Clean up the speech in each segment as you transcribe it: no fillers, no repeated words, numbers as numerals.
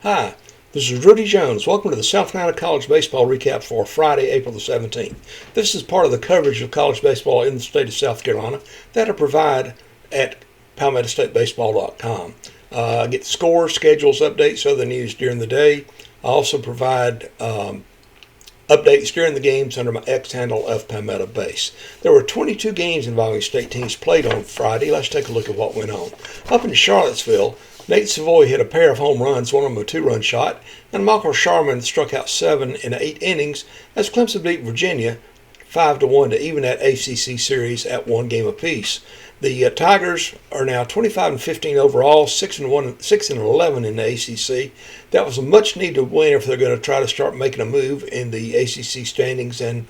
Hi, this is Rudy Jones. Welcome to the South Carolina College Baseball Recap for Friday, April the 17th. This is part of the coverage of college baseball in the state of South Carolina that I provide at PalmettoStateBaseball.com. I get scores, schedules, updates, other news during the day. I also provide updates during the games under my X handle of Palmetto Base. There were 22 games involving state teams played on Friday. Let's take a look at what went on. Up in Charlottesville, Nate Savoy hit a pair of home runs, one of them a two-run shot, and Michael Sharman struck out 7 in 8 innings as Clemson beat Virginia 5-1 to even that ACC series at 1 game apiece. The Tigers are now 25-15 overall, 6-11 in the ACC. That was a much-needed win if they're going to try to start making a move in the ACC standings and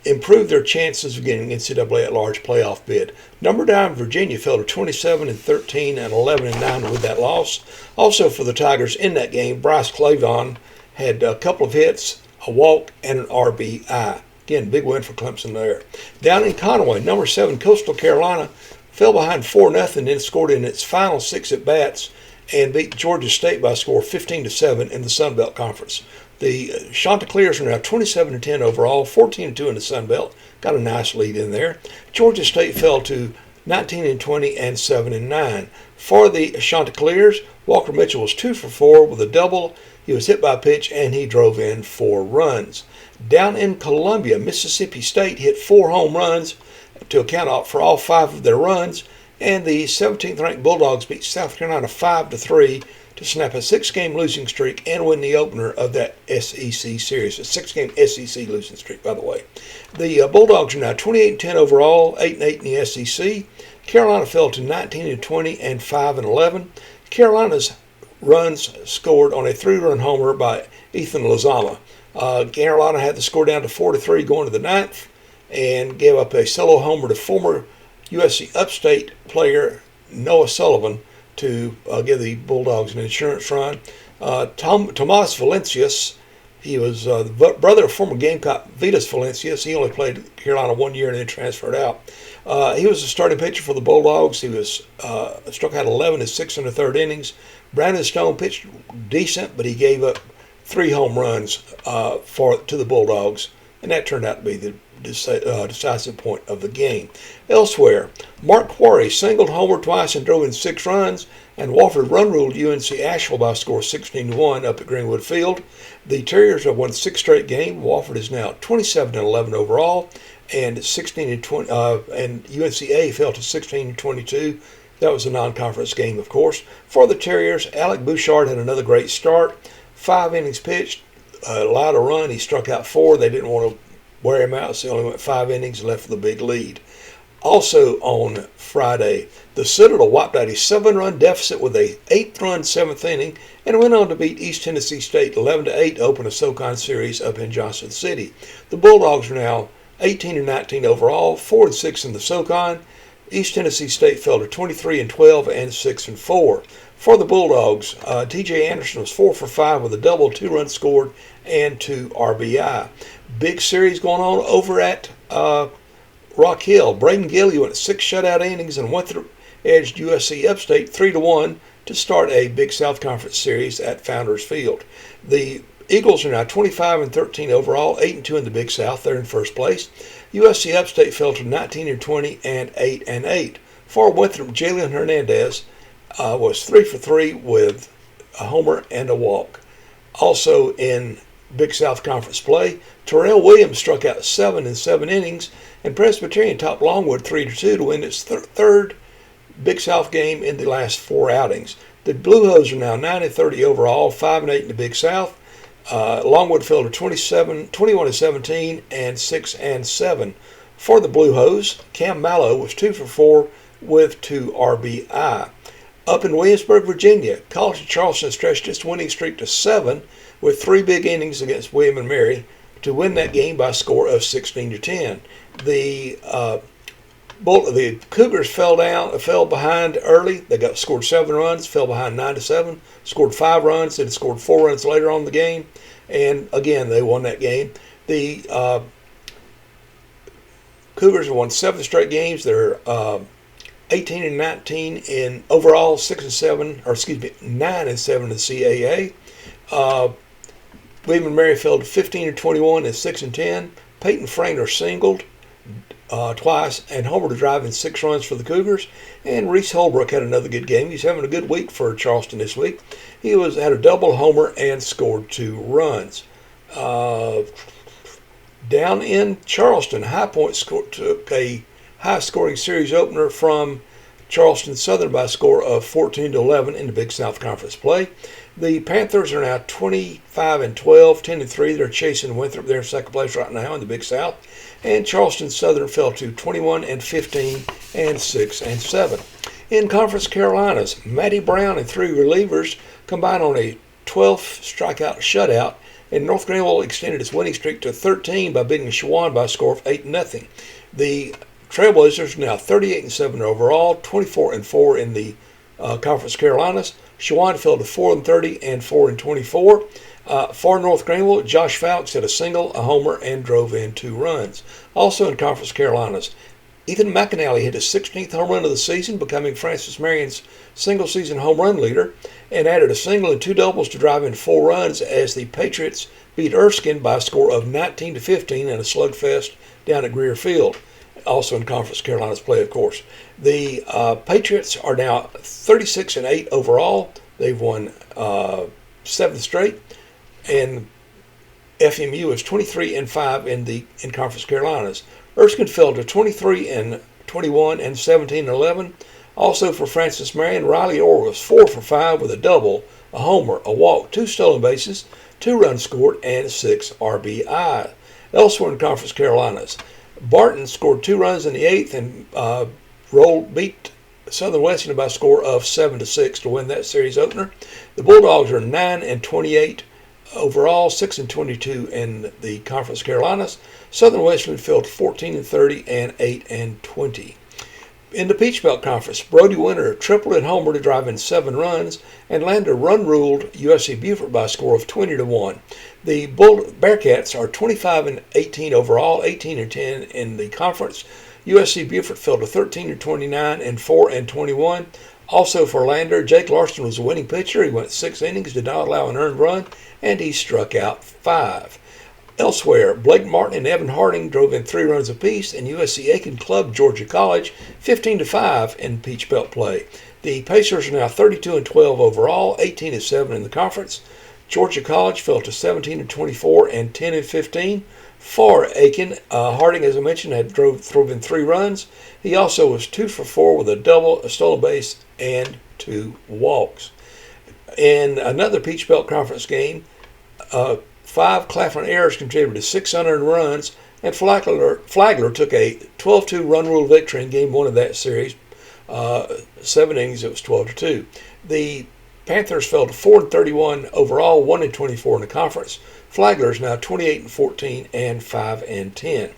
improve their chances of getting NCAA at-large playoff bid. Number 9 Virginia fell to 27-13 and 11-9 with that loss. Also for the Tigers in that game, Bryce Clavon had a couple of hits, a walk, and an RBI. Again, big win for Clemson there. Down in Conway, number 7 Coastal Carolina fell behind 4-0 and then scored in its final 6 at-bats and beat Georgia State by a score of 15-7 in the Sun Belt Conference. The Chanticleers are now 27-10 overall, 14-2 in the Sun Belt. Got a nice lead in there. Georgia State fell to 19-20 and 7-9. For the Chanticleers, Walker Mitchell was 2 for 4 with a double. He was hit by a pitch and he drove in 4 runs. Down in Columbia, Mississippi State hit 4 home runs to account for all 5 of their runs, and the 17th ranked Bulldogs beat South Carolina 5-3 to snap a 6-game losing streak and win the opener of that SEC series. A 6-game SEC losing streak, by the way. The Bulldogs are now 28-10 overall, 8-8 in the SEC. Carolina fell to 19-20 and 5-11. Carolina's runs scored on a 3-run homer by Ethan Lozama. Carolina had the score down to 4-3 going to the 9th and gave up a solo homer to former USC Upstate player Noah Sullivan to give the Bulldogs an insurance run. Tomas Valencius, he was the brother of former Gamecock Vitas Valencius. He only played Carolina 1 year and then transferred out. He was the starting pitcher for the Bulldogs. He was struck out 11 in 6 and a third innings. Brandon Stone pitched decent, but he gave up 3 home runs to the Bulldogs, and that turned out to be the decisive point of the game. Elsewhere, Mark Quarry singled homer twice and drove in 6 runs, and Wofford run-ruled UNC Asheville by a score of 16-1 up at Greenwood Field. The Terriers have won 6 straight games. Wofford is now 27-11 overall, and 16-20, and UNCA fell to 16-22. That was a non-conference game, of course. For the Terriers, Alec Bouchard had another great start. 5 innings pitched, allowed a run. He struck out 4. They didn't want to wear him out, so he only went 5 innings and left with a big lead. Also on Friday, the Citadel wiped out a 7-run deficit with a 8th-run 7th inning and went on to beat East Tennessee State 11-8 to open a SoCon series up in Johnson City. The Bulldogs are now 18-19 overall, 4-6 in the SoCon. East Tennessee State fell to 23-12 and 6-4. For the Bulldogs, T.J. Anderson was 4 for 5 with a double, 2 runs scored, and 2 RBI. Big series going on over at Rock Hill. Braden Gilly went 6 shutout innings and edged USC Upstate 3-1 to start a Big South Conference series at Founders Field. The Eagles are now 25-13 overall, 8-2 in the Big South. They're in first place. USC Upstate fell to 19-20 and 8-8. For Winthrop, Jalen Hernandez was 3 for 3 with a homer and a walk. Also in Big South Conference play, Terrell Williams struck out 7 in 7 innings, and Presbyterian topped Longwood 3-2 to win its third Big South game in the last 4 outings. The Blue Hose are now 9-30 overall, 5-8 in the Big South. Longwood fell to 21-17 and 6-7. For the Blue Hose, Cam Mallow was 2 for 4 with 2 RBI. Up in Williamsburg, Virginia, College of Charleston stretched its winning streak to 7 with 3 big innings against William and Mary to win that game by a score of 16-10. The Cougars fell behind early. They scored 7 runs, fell behind 9-7, scored 5 runs, then scored 4 runs later on in the game, and again they won that game. The Cougars have won 7 straight games. They're 18 and 19 in overall, 6 and 7, or excuse me, 9 and 7 in the CAA. William and Mary fell to 15 and 21 and 6 and 10. Peyton Frainer singled twice and homered to drive in 6 runs for the Cougars. And Reese Holbrook had another good game. He's having a good week for Charleston this week. He had a double homer and scored 2 runs. Down in Charleston, High Point took a high-scoring series opener from Charleston Southern by a score of 14-11 in the Big South Conference play. The Panthers are now 25 and 12, 10 and 3. They're chasing Winthrop. They're in second place right now in the Big South. And Charleston Southern fell to 21 and 15 and 6 and 7. In Conference Carolinas, Matty Brown and 3 relievers combined on a 12th strikeout shutout, and North Greenville extended its winning streak to 13 by beating Shawan by a score of 8-0. The Trailblazers now 38 and 7 overall, 24 and 4 in the Conference Carolinas. Shawan fell to 4 and 30 and 4 and 24. For North Greenville, Josh Fowkes hit a single, a homer, and drove in 2 runs. Also in Conference Carolinas, Ethan McAnally hit his 16th home run of the season, becoming Francis Marion's single-season home run leader, and added a single and 2 doubles to drive in 4 runs as the Patriots beat Erskine by a score of 19-15 in a slugfest down at Greer Field. Also in Conference Carolinas play, of course. The Patriots are now 36 and 8 overall. They've won 7th straight, and FMU is 23 and 5 in Conference Carolinas. Erskine fell to 23 and 21 and 17 and 11. Also for Francis Marion, Riley Orr was 4 for 5 with a double, a homer, a walk, 2 stolen bases, 2 runs scored, and 6 RBI. Elsewhere in Conference Carolinas, Barton scored 2 runs in the 8th and beat Southern Wesleyan by a score of 7-6 to win that series opener. The Bulldogs are 9 and 28 overall, 6 and 22 in the Conference Carolinas. Southern Wesleyan fell to 14 and 30 and 8 and 20. In the Peach Belt Conference, Brody Winter tripled and homer to drive in 7 runs, and Lander run-ruled USC Beaufort by a score of 20-1. The Bearcats are 25 and 18 overall, 18 and 10 in the conference. USC Beaufort fell to 13 and 29 and 4 and 21. Also for Lander, Jake Larson was the winning pitcher. He went 6 innings, did not allow an earned run, and he struck out 5. Elsewhere, Blake Martin and Evan Harding drove in 3 runs apiece, and USCA can club Georgia College 15-5 in Peach Belt play. The Pacers are now 32 and 12 overall, 18 and 7 in the conference. Georgia College fell to 17 and 24 and 10 and 15. For Aiken, Harding, as I mentioned, drove in 3 runs. He also was 2 for 4 with a double, a stolen base, and 2 walks. In another Peach Belt Conference game, 5 Claflin errors contributed to 600 runs, and Flagler took a 12-2 run rule victory in Game 1 of that series. 7 innings, it was 12-2. The Panthers fell to 4 and 31 overall, 1 and 24 in the conference. Flagler is now 28 and 14 and 5 and 10.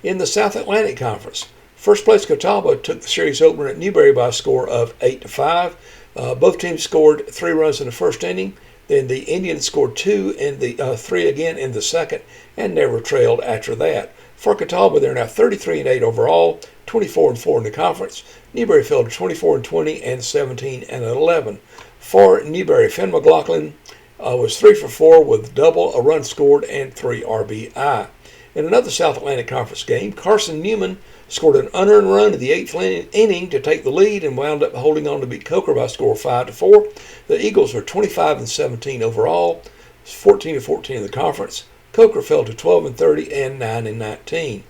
In the South Atlantic Conference, first place Catawba took the series opener at Newberry by a score of 8-5. Both teams scored 3 runs in the first inning. Then the Indians scored 2 and the 3 again in the second, and never trailed after that. For Catawba, they're now 33 and 8 overall, 24 and 4 in the conference. Newberry fell to 24 and 20 and 17 and 11. For Newberry, Finn McLaughlin was 3 for 4 with double, a run scored, and 3 RBI. In another South Atlantic Conference game, Carson Newman scored an unearned run in the 8th inning to take the lead and wound up holding on to beat Coker by a score of 5-4. The Eagles are 25 and 17 overall, 14 and 14 in the conference. Coker fell to 12 and 30 and 9 and 19.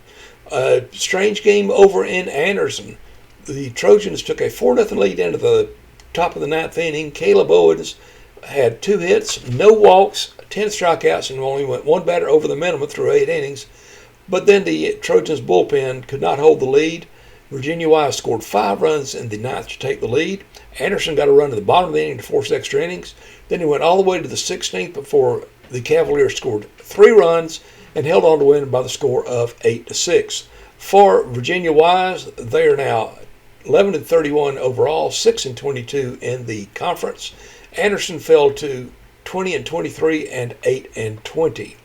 A strange game over in Anderson. The Trojans took a 4-0 lead into the top of the 9th inning. Caleb Owens had 2 hits, no walks, 10 strikeouts, and only went 1 batter over the minimum through 8 innings. But then the Trojans bullpen could not hold the lead. Virginia Wise scored 5 runs in the 9th to take the lead. Anderson got a run to the bottom of the inning to force extra innings. Then he went all the way to the 16th before the Cavaliers scored 3 runs and held on to win by the score of 8-6. For Virginia Wise, they are now 11 and 31 overall, 6 and 22 in the conference. Anderson fell to 20 and 23 and 8 and 20.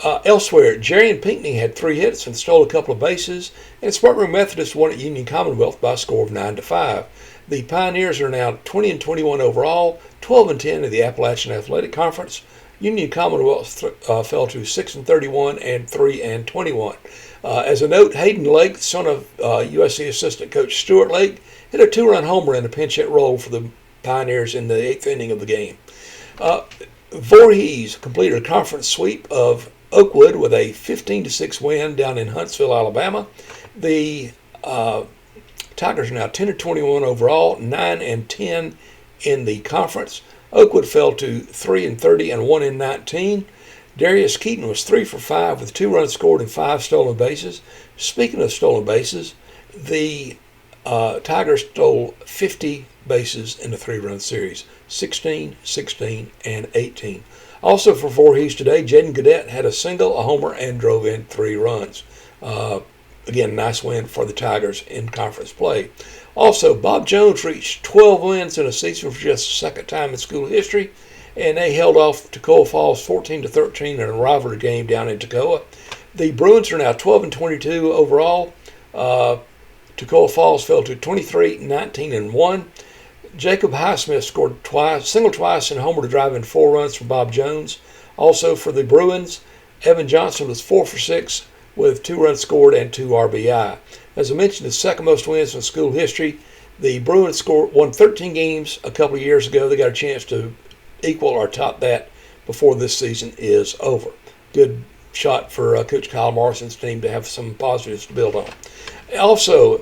Elsewhere, Jerry and Pinckney had 3 hits and stole a couple of bases, and Spartanburg Methodist won at Union Commonwealth by a score of 9-5. The Pioneers are now 20-21 overall, 12-10 in the Appalachian Athletic Conference. Union Commonwealth fell to 6-31 and 3-21. As a note, Hayden Lake, son of USCA assistant coach Stuart Lake, hit a 2-run homer in a pinch hit roll for the Pioneers in the 8th inning of the game. Voorhees completed a conference sweep of Oakwood with a 15-6 win down in Huntsville, Alabama. The Tigers are now 10-21 overall, 9-10 in the conference. Oakwood fell to 3-30 and 1-19. Darius Keaton was 3 for 5 with 2 runs scored and 5 stolen bases. Speaking of stolen bases, the Tigers stole 50 bases in the 3-run series, 16, 16, and 18. Also for Voorhees today, Jaden Gaudette had a single, a homer, and drove in 3 runs. Again, nice win for the Tigers in conference play. Also, Bob Jones reached 12 wins in a season for just the second time in school history, and they held off Toccoa Falls 14-13 in a rivalry game down in Toccoa. The Bruins are now 12-22 overall. Toccoa Falls fell to 23-19-1. Jacob Highsmith scored single twice and homer to drive in 4 runs for Bob Jones. Also for the Bruins, Evan Johnson was 4 for 6 with 2 runs scored and 2 RBI. As I mentioned, the second most wins in school history. The Bruins won 13 games a couple of years ago. They got a chance to equal or top that before this season is over. Good shot for Coach Kyle Morrison's team to have some positives to build on. Also,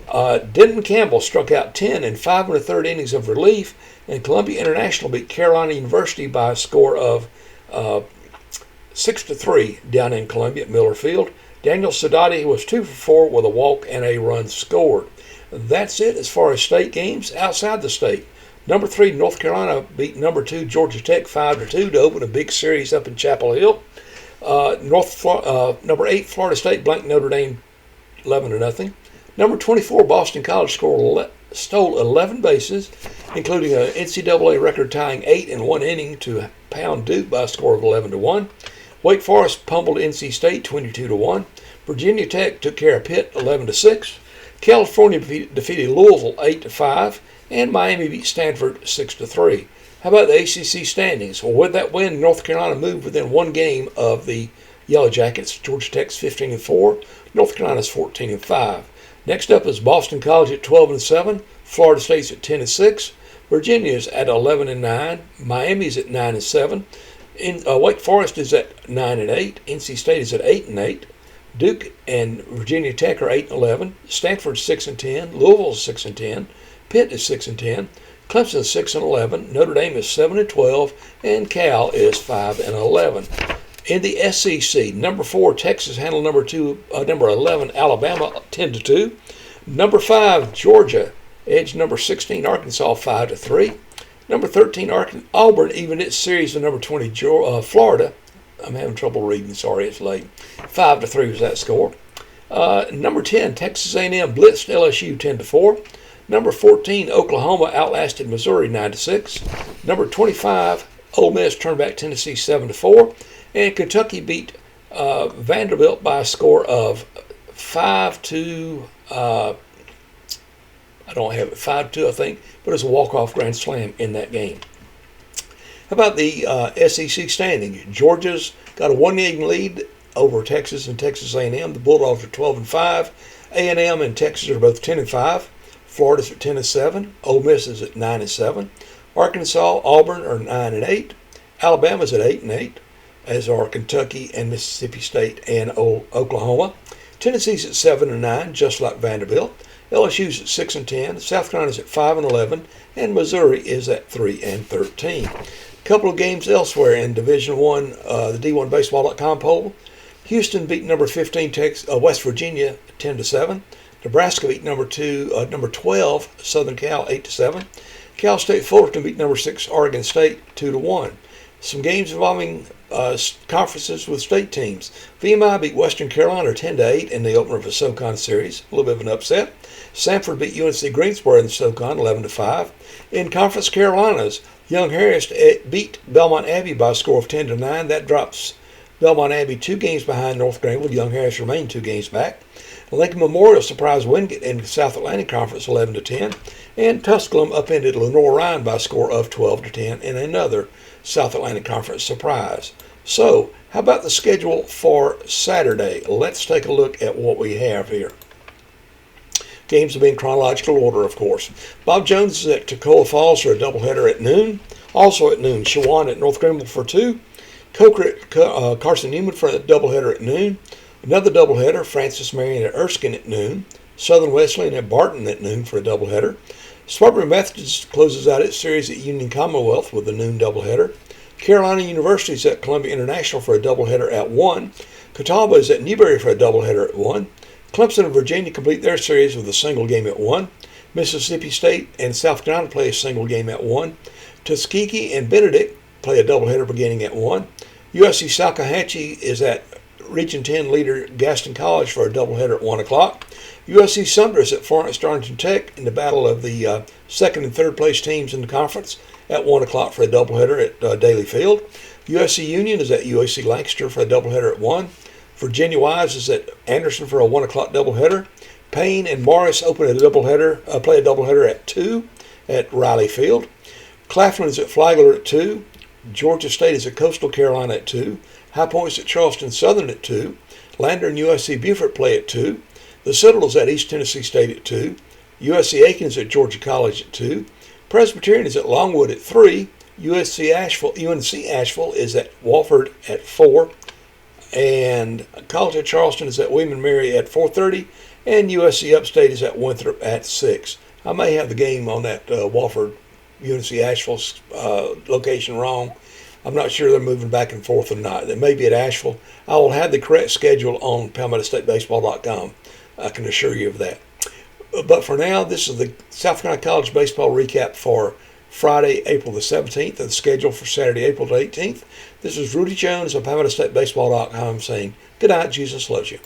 Denton Campbell struck out 10 in 5 1/3 innings of relief, and Columbia International beat Carolina University by a score of 6-3 down in Columbia at Miller Field. Daniel Sadati was 2 for 4 with a walk and a run scored. That's it as far as state games. Outside the state, number 3 North Carolina beat number 2 Georgia Tech 5-2 to open a big series up in Chapel Hill. Number 8 Florida State blanked Notre Dame 11-0. Number 24 Boston College stole 11 bases, including an NCAA record-tying 8 in 1 inning to pound Duke by a score of 11-1. Wake Forest pummeled NC State 22-1. Virginia Tech took care of Pitt 11-6. California defeated Louisville 8-5, and Miami beat Stanford 6-3. How about the ACC standings? Well, with that win, North Carolina moved within 1 game of the Yellow Jackets. Georgia Tech's 15-4, North Carolina's 14-5. Next up is Boston College at 12-7, Florida State's at 10-6, Virginia's at 11-9, Miami's at 9-7, Wake Forest is at 9-8, NC State is at 8-8, Duke and Virginia Tech are 8-11, Stanford's 6-10, Louisville's 6-10, Pitt is 6-10, Clemson's 6-11, Notre Dame is 7-12, and Cal is 5-11. In the SEC, number 4 Texas handled number 11 Alabama 10-2. Number 5 Georgia edged number 16 Arkansas 5-3. Number 13 Auburn evened its series with number 20 Florida. I'm having trouble reading. Sorry, it's late. 5-3 was that score. Number 10 Texas A&M blitzed LSU 10-4. Number 14 Oklahoma outlasted Missouri 9-6. Number 25 Ole Miss turned back Tennessee 7-4. And Kentucky beat Vanderbilt by a score of 5-2. I don't have it, 5-2, I think, but it was a walk-off grand slam in that game. How about the SEC standings? Georgia's got a 1-game lead over Texas and Texas A&M. The Bulldogs are 12-5. A&M and Texas are both 10-5. Florida's at 10-7. Ole Miss is at 9-7. Arkansas, Auburn are 9-8. Alabama's at 8-8. As are Kentucky and Mississippi State and Oklahoma. Tennessee's at 7-9, just like Vanderbilt. LSU's at 6-10. South Carolina's at 5-11, and Missouri is at 3-13. A couple of games elsewhere in Division I, the D1Baseball.com poll. Houston beat number 15 West Virginia 10-7. Nebraska beat number 12 Southern Cal 8-7. Cal State Fullerton beat number 6 Oregon State 2-1. Some games involving conferences with state teams. VMI beat Western Carolina 10-8 in the opener of a SoCon series. A little bit of an upset. Sanford beat UNC Greensboro in the SoCon 11-5. In Conference Carolinas, Young Harris beat Belmont Abbey by a score of 10-9. That drops Belmont Abbey 2 games behind North Greenville. Young Harris remained 2 games back. Lincoln Memorial surprised Wingate in the South Atlantic Conference 11-10. And Tusculum upended Lenore Ryan by a score of 12-10 in another South Atlantic Conference surprise. So, how about the schedule for Saturday? Let's take a look at what we have here. Games will be in chronological order, of course. Bob Jones is at Toccoa Falls for a doubleheader at noon. Also at noon, Shawan at North Greenville for 2. Coker at Carson Newman for a doubleheader at noon. Another doubleheader, Francis Marion at Erskine at noon. Southern Wesleyan at Barton at noon for a doubleheader. Spartanburg Methodist closes out its series at Union Commonwealth with a noon doubleheader. Carolina University is at Columbia International for a doubleheader at 1. Catawba is at Newberry for a doubleheader at 1. Clemson and Virginia complete their series with a single game at 1. Mississippi State and South Carolina play a single game at 1. Tuskegee and Benedict play a doubleheader beginning at 1. USC Salkehatchie is at Region 10 leader Gaston College for a doubleheader at 1 o'clock. USC Sumter is at Florence Darlington Tech in the battle of the second and third place teams in the conference at 1 o'clock for a doubleheader at Daly Field. USC Union is at USC Lancaster for a doubleheader at 1. Virginia Wise is at Anderson for a 1 o'clock doubleheader. Payne and Morris play a doubleheader at 2 at Riley Field. Claflin is at Flagler at 2. Georgia State is at Coastal Carolina at 2. High Point is at Charleston Southern at 2. Lander and USC Beaufort play at 2. The Citadel is at East Tennessee State at 2. USC Aiken is at Georgia College at 2. Presbyterian is at Longwood at 3. UNC Asheville is at Wofford at 4. And College of Charleston is at William & Mary at 4:30, and USC Upstate is at Winthrop at 6. I may have the game on that Wofford UNC Asheville location wrong. I'm not sure they're moving back and forth or not. They may be at Asheville. I will have the correct schedule on PalmettoStateBaseball.com. I can assure you of that. But for now, this is the South Carolina College Baseball recap for Friday, April the 17th, and the schedule for Saturday, April the 18th. This is Rudy Jones of PalmettoStateBaseball.com saying, good night, Jesus loves you.